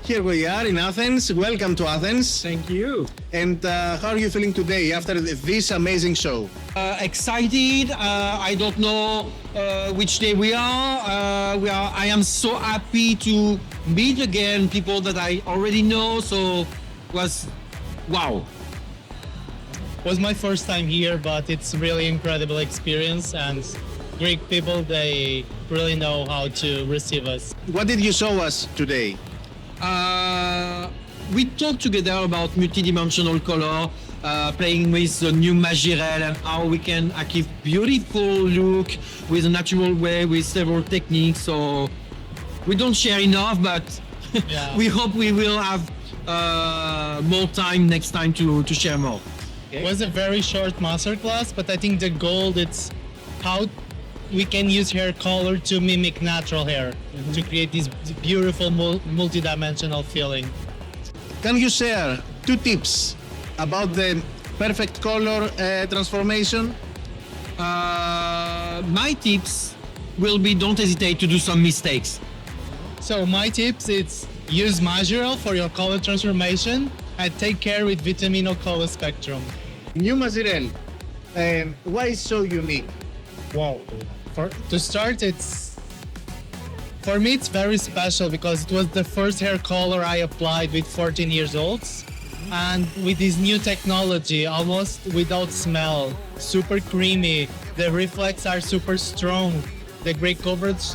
Here we are in Athens. Welcome to Athens. Thank you. And how are you feeling today after this amazing show? Excited. I don't know which day we are. I am so happy to meet again people that I already know. So it was wow. It was my first time here, but it's really incredible experience and Greek people, they really know how to receive us. What did you show us today? We talked together about multidimensional color, playing with the new Magirel and how we can achieve beautiful look with a natural way with several techniques. So we don't share enough, but we hope we will have more time next time to share more. It was a very short masterclass, but I think the goal is how we can use hair color to mimic natural hair to create this beautiful multi-dimensional feeling. Can you share 2 tips about the perfect color transformation? My tips will be don't hesitate to do some mistakes. So my tips is use Magirel for your color transformation and take care with Vitamino color spectrum. New Magirel, why is so unique? Wow. To start, for me it's very special because it was the first hair color I applied with 14 years old, and with this new technology, almost without smell, super creamy, the reflex are super strong, the gray coverage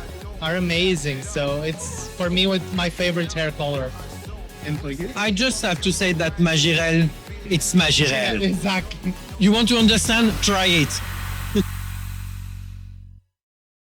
are amazing, so it's for me my favorite hair color. And for you? I just have to say that Magirel, it's Magirel. Exactly. You want to understand? Try it.